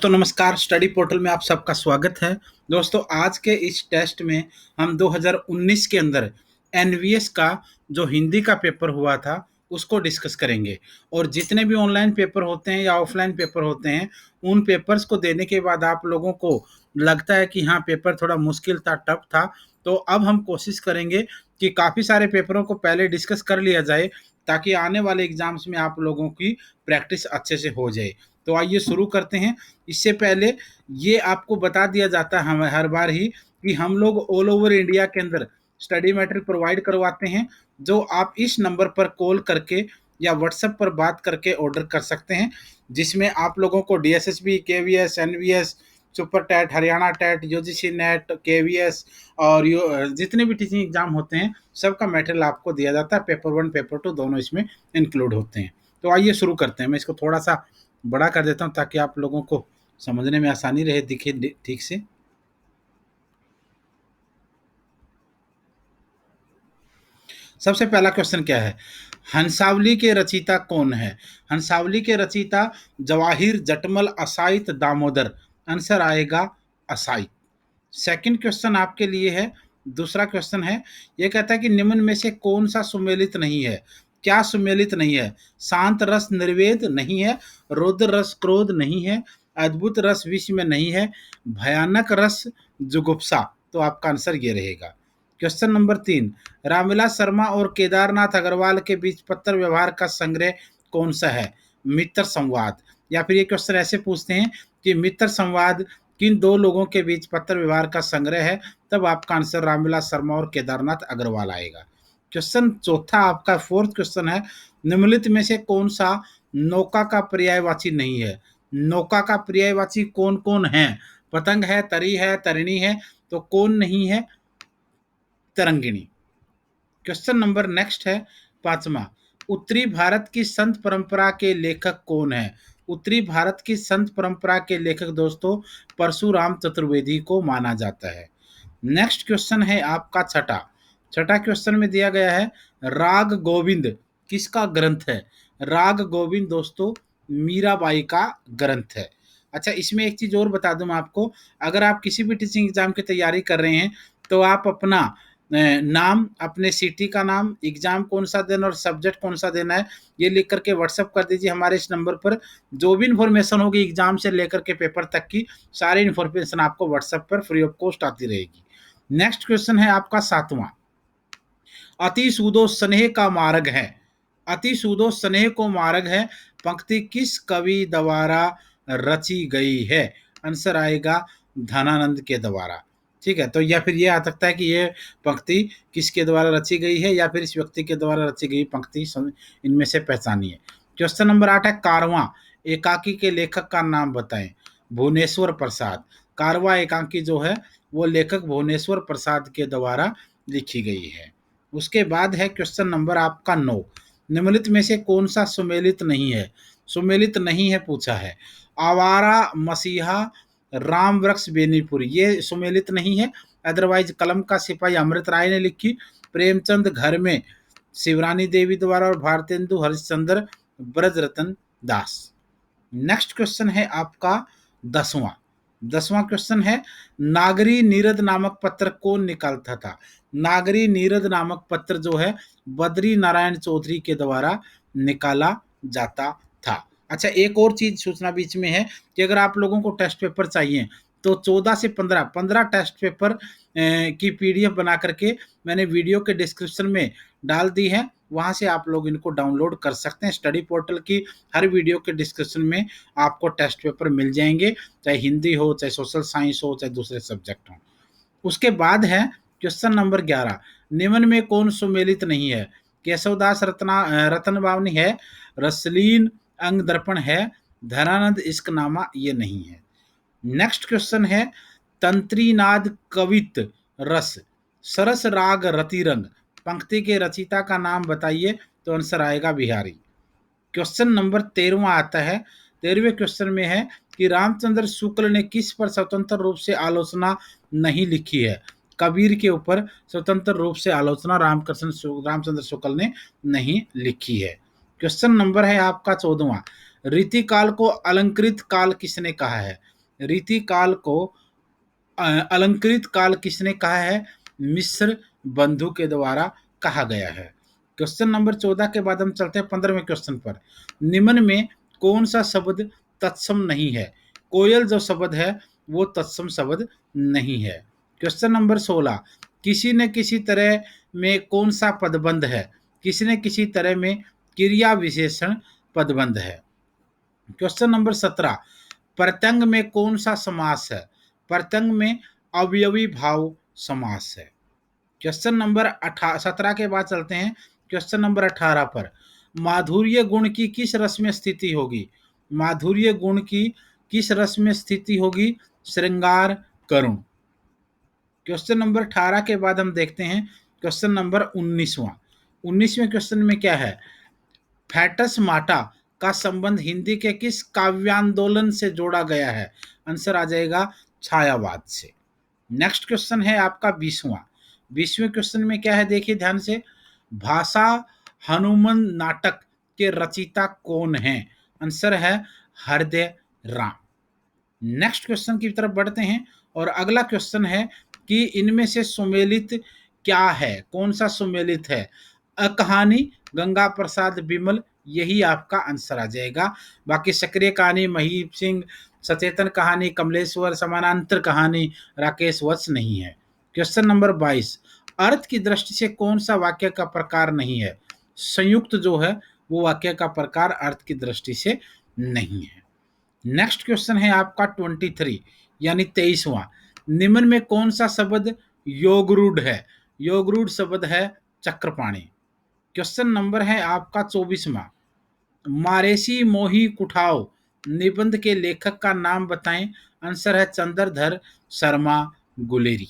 दोस्तों नमस्कार। Study portal में आप सबका स्वागत है। दोस्तों आज के इस टेस्ट में हम 2019 के अंदर एनवीएस का जो हिंदी का पेपर हुआ था उसको डिस्कस करेंगे। और जितने भी ऑनलाइन पेपर होते हैं या ऑफलाइन पेपर होते हैं उन पेपर्स को देने के बाद आप लोगों को लगता है कि हाँ पेपर थोड़ा मुश्किल था, टफ था, तो अब हम कोशिश करेंगे कि काफ़ी सारे पेपरों को पहले डिस्कस कर लिया जाए ताकि आने वाले एग्जाम्स में आप लोगों की प्रैक्टिस अच्छे से हो जाए। तो आइए शुरू करते हैं। इससे पहले ये आपको बता दिया जाता है हमें हर बार ही कि हम लोग ऑल ओवर इंडिया के अंदर स्टडी मटेरियल प्रोवाइड करवाते हैं, जो आप इस नंबर पर कॉल करके या व्हाट्सएप पर बात करके ऑर्डर कर सकते हैं, जिसमें आप लोगों को DSSB, KVS, NVS, super TET, Haryana TET, UGC NET, KVS और जितने भी टीचिंग एग्जाम होते हैं सबका मटेरियल आपको दिया जाता है। पेपर 1 पेपर 2 दोनों इसमें इंक्लूड होते हैं। तो आइए शुरू करते हैं। मैं इसको थोड़ा सा बड़ा कर देता हूं ताकि आप लोगों को समझने में आसानी रहे, दिखे ठीक से। सबसे पहला क्वेश्चन क्या है? हंसावली के रचयिता कौन है? हंसावली के रचयिता जवाहिर जटमल असाइत दामोदर। आंसर आएगा असाइत। सेकंड क्वेश्चन आपके लिए है। दूसरा क्वेश्चन है, यह कहता है कि निम्न में से कौन सा सुमेलित नहीं है? क्या सुमेलित नहीं है? शांत रस निर्वेद नहीं है, रौद्र रस क्रोध नहीं है, अद्भुत रस विश्व में नहीं है, भयानक रस जुगुप्सा। तो आपका आंसर ये रहेगा। क्वेश्चन नंबर 3, रामविलास शर्मा और केदारनाथ अग्रवाल के बीच पत्र व्यवहार का संग्रह कौन सा है? मित्र संवाद। या फिर ये क्वेश्चन ऐसे पूछते हैं कि मित्र संवाद किन दो लोगों के बीच पत्र व्यवहार का संग्रह है? तब आपका आंसर रामविलास शर्मा और केदारनाथ अग्रवाल आएगा। क्वेश्चन चौथा आपका फोर्थ क्वेश्चन है, निम्नलिखित में से कौन सा नौका का पर्यायवाची नहीं है? नौका का पर्यायवाची कौन कौन है? पतंग है, तरी है, तरिणी है, तो कौन नहीं है? तरंगिणी। क्वेश्चन नंबर नेक्स्ट है 5वां, उत्तरी भारत की संत परंपरा के लेखक कौन है? उत्तरी भारत की संत परंपरा के लेखक दोस्तों परशुराम चतुर्वेदी को माना जाता है। नेक्स्ट क्वेश्चन है आपका छठा क्वेश्चन में दिया गया है, राग गोविंद किसका ग्रंथ है? राग गोविंद दोस्तों मीराबाई का ग्रंथ है। अच्छा, इसमें एक चीज और बता दूं आपको, अगर आप किसी भी टीचिंग एग्जाम की तैयारी कर रहे हैं तो आप अपना नाम, अपने सिटी का नाम, एग्जाम कौन सा देना और सब्जेक्ट कौन सा देना है, ये लिख करके व्हाट्सअप कर दीजिए हमारे इस नंबर पर। जो भी इन्फॉर्मेशन होगी एग्जाम से लेकर के पेपर तक की सारी इन्फॉर्मेशन आपको व्हाट्सएप पर फ्री ऑफ कॉस्ट आती रहेगी। नेक्स्ट क्वेश्चन है आपका 7वां, अति सूदो स्नेह का मार्ग है। अति सूदो स्नेह को मार्ग है पंक्ति किस कवि द्वारा रची गई है? आंसर आएगा धनानंद के द्वारा। ठीक है, तो या फिर ये आ सकता है कि ये पंक्ति किसके द्वारा रची गई है या फिर इस व्यक्ति के द्वारा रची गई पंक्ति, इनमें से पहचानिए। क्वेश्चन नंबर 8 है, कारवां एकाकी के लेखक का नाम बताएं। भुवनेश्वर प्रसाद। कारवां एकाकी जो है वो लेखक भुवनेश्वर प्रसाद के द्वारा लिखी गई है। उसके बाद है क्वेश्चन नंबर आपका 9, निम्नलिखित में से कौन सा सुमेलित नहीं है? सुमेलित नहीं है पूछा है। आवारा मसीहा राम वृक्ष बेनीपुर, ये सुमेलित नहीं है। अदरवाइज कलम का सिपाही अमृत राय ने लिखी, प्रेमचंद घर में शिवरानी देवी द्वारा और भारतेंदु हरिश्चंद्र ब्रजरतन दास। नेक्स्ट क्वेश्चन है आपका 10वां क्वेश्चन है, नागरी नीरद नामक पत्र कौन निकालता था? नागरी नीरद नामक पत्र जो है बद्री नारायण चौधरी के द्वारा निकाला जाता था। अच्छा, एक और चीज सूचना बीच में है कि अगर आप लोगों को टेस्ट पेपर चाहिए तो 14 से 15 टेस्ट पेपर की पीडीएफ बना करके मैंने वीडियो के डिस्क्रिप्शन में डाल दी है, वहां से आप लोग इनको डाउनलोड कर सकते हैं। स्टडी पोर्टल की हर वीडियो के डिस्क्रिप्शन में आपको टेस्ट पेपर मिल जाएंगे, चाहे हिंदी हो, चाहे सोशल साइंस हो, चाहे दूसरे सब्जेक्ट हो। उसके बाद है क्वेश्चन नंबर 11, निम्न में कौन सुमेलित नहीं है? केशवदास रतन बावनी है, रसलीन अंग दर्पण है, धनानंद इश्कनामा ये नहीं है। नेक्स्ट क्वेश्चन है, तंत्रीनाद कवित रस सरस राग रतिरंग पंक्ति के रचयिता का नाम बताइए। तो आंसर आएगा बिहारी। क्वेश्चन नंबर 13वां आता है। 13वें क्वेश्चन में है कि रामचंद्र शुक्ल ने किस पर स्वतंत्र रूप से आलोचना नहीं लिखी है? कबीर के ऊपर स्वतंत्र रूप से आलोचना रामचंद्र शुक्ल ने नहीं लिखी है। क्वेश्चन नंबर है आपका 14वां, रीतिकाल को अलंकृत काल किसने कहा है? रीतिकाल को अलंकृत काल किसने कहा है? मिस्र बंधु के द्वारा कहा गया है। क्वेश्चन नंबर 14 के बाद हम चलते हैं 15वें क्वेश्चन पर। निम्न में कौन सा शब्द तत्सम नहीं है? कोयल जो शब्द है वो तत्सम शब्द नहीं है। क्वेश्चन नंबर 16, किसी न किसी तरह में कौन सा पदबंध है? किसी न किसी तरह में क्रिया विशेषण पदबंध है। क्वेश्चन नंबर 17, प्रत्यंग में कौन सा समास है? प्रत्यंग में अवयवी भाव समास है। क्वेश्चन नंबर 17 के बाद चलते हैं क्वेश्चन नंबर 18 पर। माधुर्य गुण की किस रस में स्थिति होगी? माधुर्य गुण की किस रस में स्थिति होगी? श्रृंगार करुण। क्वेश्चन नंबर 18 के बाद हम देखते हैं क्वेश्चन नंबर 19वां। 19वें क्वेश्चन में क्या है? फैटस माटा का संबंध हिंदी के किस काव्यांदोलन से जोड़ा गया है? आंसर आ जाएगा छायावाद से। नेक्स्ट क्वेश्चन है आपका 20वां। 20वें क्वेश्चन में क्या है देखिए ध्यान से। भाषा हनुमान नाटक के रचयिता कौन है? आंसर है हृदय राम। नेक्स्ट क्वेश्चन की तरफ बढ़ते हैं और अगला क्वेश्चन है कि इनमें से सुमेलित क्या है? कौन सा सुमेलित है? कहानी गंगा प्रसाद बिमल, यही आपका आंसर आ जाएगा। बाकी सक्रिय कहानी महीप सिंह, सचेतन कहानी कमलेश्वर, समानांतर कहानी राकेश वत्स नहीं है। क्वेश्चन नंबर 22, अर्थ की दृष्टि से कौन सा वाक्य का प्रकार नहीं है? संयुक्त जो है वो वाक्य का प्रकार अर्थ की दृष्टि से नहीं है। नेक्स्ट क्वेश्चन है आपका 23 यानी 23वां। निम्न में कौन सा शब्द योगरूढ़ है? योगरूढ़ शब्द है चक्रपाणी। क्वेश्चन नंबर है आपका 24वां। मारेसी मोही कुठाओ निबंध के लेखक का नाम बताएं। आंसर है चंद्रधर शर्मा गुलेरी।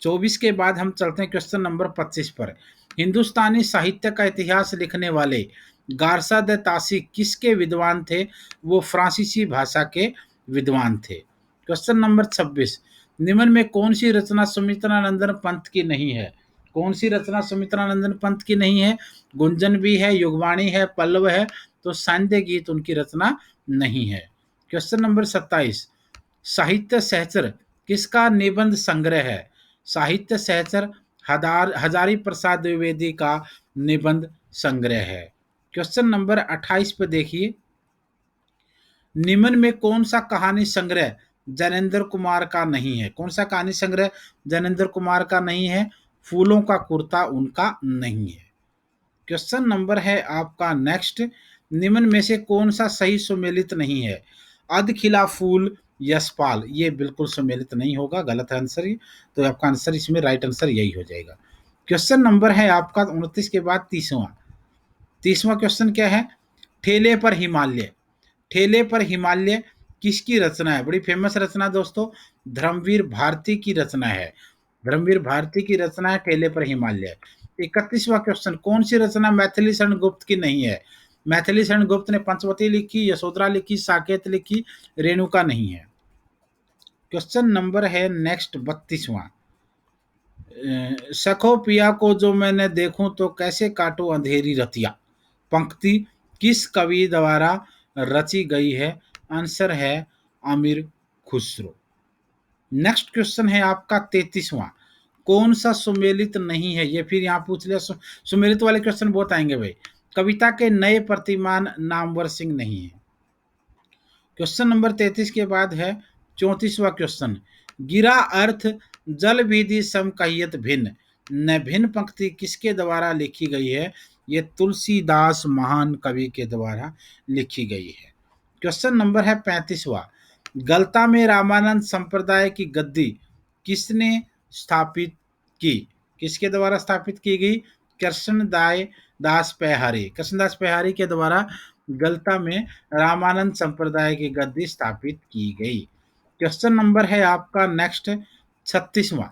24 के बाद हम चलते हैं क्वेश्चन नंबर 25 पर। हिंदुस्तानी साहित्य का इतिहास लिखने वाले गारसा द तासी किसके विद्वान थे? वो फ्रांसीसी भाषा के विद्वान थे। क्वेश्चन नंबर 26, निम्न में कौन सी रचना सुमित्रानंदन पंत की नहीं है? कौन सी रचना सुमित्रानंदन पंत की नहीं है? गुंजन भी है, युगवाणी है, पल्लव है, तो सांध्य गीत उनकी रचना नहीं है। क्वेश्चन नंबर 27, साहित्य सहचर किसका निबंध संग्रह है? साहित्य सहचर हजारी प्रसाद द्विवेदी का निबंध संग्रह है। क्वेश्चन नंबर 28 पे देखिए। निम्न में कौन सा कहानी संग्रह जैनेन्द्र कुमार का नहीं है? कौन सा कहानी संग्रह जैनेन्द्र कुमार का नहीं है? फूलों का कुर्ता उनका नहीं है। क्वेश्चन नंबर है आपका नेक्स्ट। निम्न में से कौन सा सही सुमेलित नहीं है? अध खिला फूल यशपाल, ये बिल्कुल सुमेलित नहीं होगा, गलत है आंसर ये। तो आपका आंसर इसमें राइट आंसर यही हो जाएगा। क्वेश्चन नंबर है आपका 29 के बाद 30वां। 30वां क्वेश्चन क्या है? ठेले पर हिमालय। ठेले पर हिमालय किसकी रचना है? बड़ी फेमस रचना दोस्तों, धर्मवीर भारती की रचना है। धर्मवीर भारती की रचना है ठेले पर हिमालय। 31वां क्वेश्चन, कौन सी रचना मैथिली शरण गुप्त की नहीं है? मैथिली शरण गुप्त ने पंचवटी लिखी, यशोधरा लिखी, साकेत लिखी, रेणुका नहीं है। क्वेश्चन नंबर है नेक्स्ट 32वां। सखो पिया को जो मैंने देखूं तो कैसे काटो अंधेरी रतिया, पंक्ति किस कवि द्वारा रची गई है? आंसर है आमिर खुसरो। नेक्स्ट क्वेश्चन है आपका 33वां। कौन सा सुमेलित नहीं है? ये फिर यहाँ पूछ लिया, सुमेलित वाले क्वेश्चन बहुत आएंगे भाई। कविता के नए प्रतिमान नामवर सिंह नहीं है। क्वेश्चन नंबर 33 के बाद है 34वां क्वेश्चन। गिरा अर्थ जल विधि सम कहियत भिन्न, न भिन्न पंक्ति किसके द्वारा लिखी गई है? ये तुलसीदास महान कवि के द्वारा लिखी गई है। क्वेश्चन नंबर है 35वां। गलता में रामानंद संप्रदाय की गद्दी किसने स्थापित की? किसके द्वारा स्थापित की गई? कृष्णदास पैहारी। कृष्णदास पैहारी के द्वारा गलता में रामानंद संप्रदाय की गद्दी स्थापित की गई। क्वेश्चन नंबर है आपका नेक्स्ट 36वां।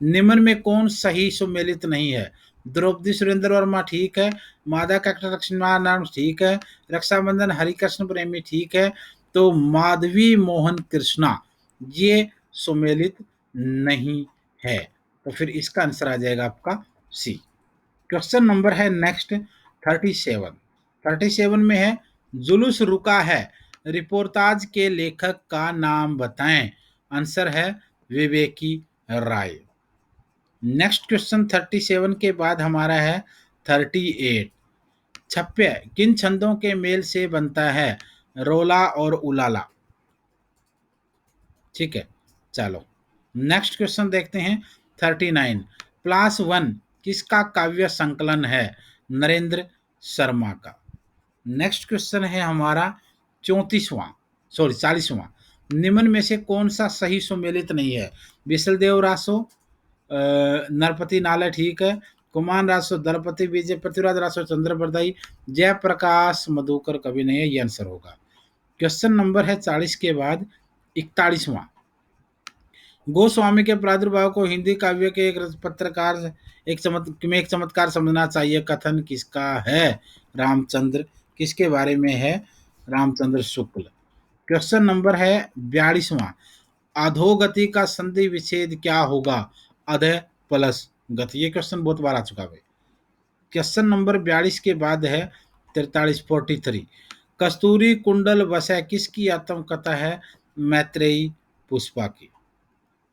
निम्न में कौन सही सुमेलित नहीं है? द्रौपदी सुरेंद्र वर्मा ठीक है, मादा कैक्टर लक्ष्मण ठीक है, रक्षाबंधन हरिकृष्ण प्रेमी ठीक है, तो माधवी मोहन कृष्णा ये सुमेलित नहीं है। तो फिर इसका आंसर आ जाएगा आपका सी। क्वेश्चन नंबर है नेक्स्ट 37। 37 में है जुलूस रुका है रिपोर्टाज के लेखक का नाम बताएं। आंसर है विवेकी राय। नेक्स्ट क्वेश्चन 37 के बाद हमारा है 38। छप्य किन छंदों के मेल से बनता है? रोला और उलाला। ठीक है, चलो नेक्स्ट क्वेश्चन देखते हैं 39। प्लास वन किसका काव्य संकलन है? नरेंद्र शर्मा का। नेक्स्ट क्वेश्चन है हमारा 34वां, सॉरी 40वां। निम्न में से कौन सा सही सुमेलित नहीं है? विशलदेव रासो, नरपति नाले, ठीक है, कुमान रासो, दलपति विजय, पृथ्वीराज रासो, चंद्र बरदाई, जयप्रकाश मधुकर कवि नहीं है। ये आंसर होगा। क्वेश्चन नंबर है 40 के बाद 41वां। गोस्वामी के प्रादुर्भाव को हिंदी काव्य के एक पत्रकार एक चमत्कार समझना चाहिए। कथन किसका है? रामचंद्र। किसके बारे में है? रामचंद्र शुक्ल। क्वेश्चन नंबर है 42वां। अधोगति का संधि विच्छेद क्या होगा? अध प्लस गति। ये क्वेश्चन बहुत बार आ चुका है। क्वेश्चन नंबर 42 के बाद है 43 कस्तूरी कुंडल वसै किसकी आत्मकथा है? मैत्रेयी पुष्पा की।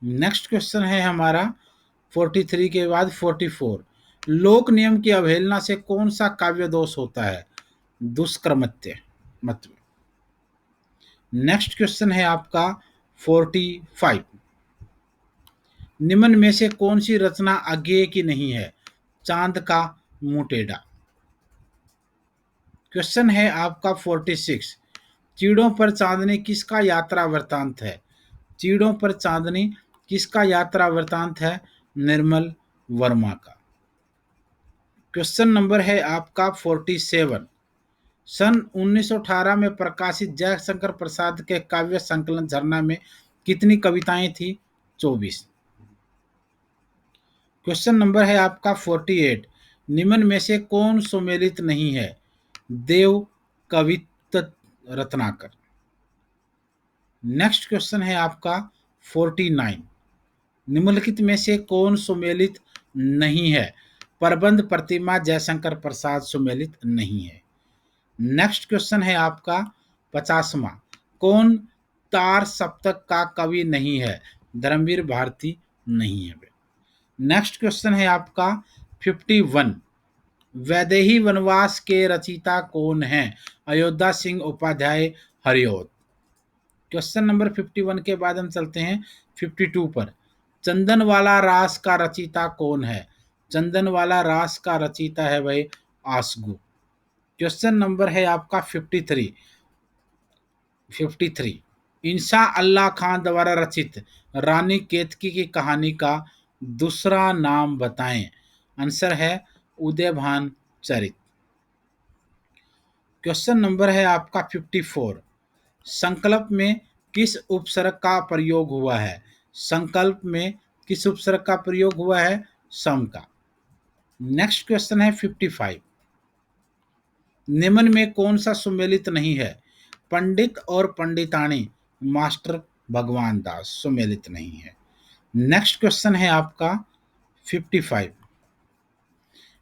नेक्स्ट क्वेश्चन है हमारा 43 के बाद 44। लोक नियम की अवहेलना से कौन सा काव्य दोष होता है? दुष्कृत्य मत। नेक्स्ट क्वेश्चन है आपका 45। निम्न में से कौन सी रचना अज्ञेय की नहीं है? चांद का मुंह टेढ़ा। क्वेश्चन है आपका 46। चीड़ों पर चांदनी किसका यात्रा वृतांत है? चीड़ों पर चांदनी किसका यात्रा वृतांत है? निर्मल वर्मा का। क्वेश्चन नंबर है आपका 47। सन 1918 में प्रकाशित जयशंकर प्रसाद के काव्य संकलन झरना में कितनी कविताएं थी? 24। क्वेश्चन नंबर है आपका 48। निम्न में से कौन सुमेलित नहीं है? देव कवित्त रत्नाकर। नेक्स्ट क्वेश्चन है आपका 49। निम्नलिखित में से कौन सुमेलित नहीं है? प्रबंध प्रतिमा जयशंकर प्रसाद सुमेलित नहीं है। नेक्स्ट क्वेश्चन है आपका 50वां। कौन तार सप्तक का कवि नहीं है? धर्मवीर भारती नहीं है। नेक्स्ट क्वेश्चन है आपका 51। वैदेही वनवास के रचयिता कौन है? अयोध्या सिंह उपाध्याय हरिऔध। क्वेश्चन नंबर 51 के बाद हम चलते हैं 52 पर। चंदनवाला रास का रचयिता कौन है? चंदनवाला रास का रचयिता है भाई आसगु। क्वेश्चन नंबर है आपका 53। इंशा अल्लाह खान द्वारा रचित रानी केतकी की कहानी का दूसरा नाम बताएं। आंसर है उदयभान चरित। क्वेश्चन नंबर है आपका 54। संकल्प में किस उपसर्ग का प्रयोग हुआ है? संकल्प में किस उपसर्ग का प्रयोग हुआ है? सम का। नेक्स्ट क्वेश्चन है 55। निम्न में कौन सा सुमेलित नहीं है? पंडित और पंडितानी मास्टर भगवान दास सुमेलित नहीं है। नेक्स्ट क्वेश्चन है आपका 55।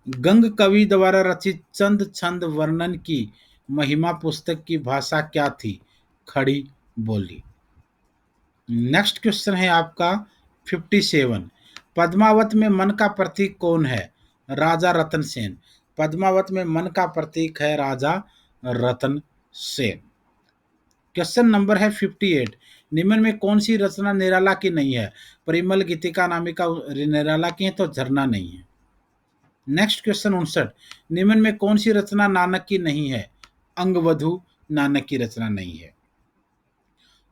गंग कवि द्वारा रचित चंद छंद वर्णन की महिमा पुस्तक की भाषा क्या थी? खड़ी बोली। नेक्स्ट क्वेश्चन है आपका 57। पद्मावत में मन का प्रतीक कौन है? राजा रतन सेन। पद्मावत में मन का प्रतीक है राजा रतन सेन। क्वेश्चन नंबर है 58। निम्न में कौन सी रचना निराला की नहीं है? परिमल गीतिका नामिका निराला की है तो झरना नहीं है। Next question 59। निम्न में कौन सी रचना नानक की नहीं है? अंगवधु नानक की रचना नहीं है।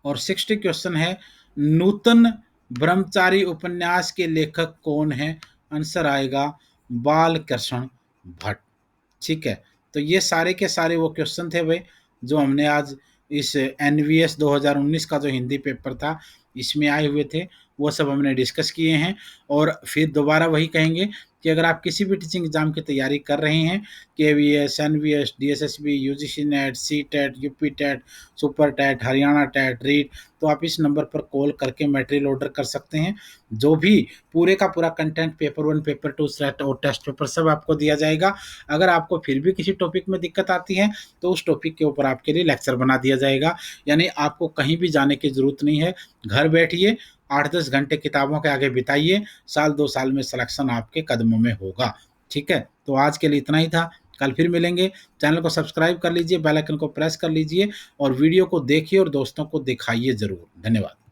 और 60 क्वेश्चन है नूतन ब्रह्मचारी उपन्यास के लेखक कौन है? आंसर आएगा बाल कृष्ण भट्ट। ठीक है, तो ये सारे के सारे वो क्वेश्चन थे भाई जो हमने आज इस NVS 2019 का जो हिंदी पेपर था इसमें आए हुए थे वो सब हमने डिस्कस किए हैं। और फिर दोबारा वही कहेंगे कि अगर आप किसी भी टीचिंग एग्ज़ाम की तैयारी कर रहे हैं, KVS, NVS, DSSB, UGC NET, CTET, UP TET, super TET, Haryana TET, REET, तो आप इस नंबर पर कॉल करके मटेरियल ऑर्डर कर सकते हैं। जो भी पूरे का पूरा कंटेंट पेपर 1, पेपर 2 सेट और टेस्ट पेपर सब आपको दिया जाएगा। अगर आपको फिर भी किसी टॉपिक में दिक्कत आती है तो उस टॉपिक के ऊपर आपके लिए लेक्चर बना दिया जाएगा। यानी आपको कहीं भी जाने की ज़रूरत नहीं है, घर बैठिए 8-10 घंटे किताबों के आगे बिताइए, साल 2 साल में सिलेक्शन आपके कदमों में होगा। ठीक है? तो आज के लिए इतना ही था, कल फिर मिलेंगे। चैनल को सब्सक्राइब कर लीजिए, बेल आइकन को प्रेस कर लीजिए और वीडियो को देखिए और दोस्तों को दिखाइए ज़रूर। धन्यवाद।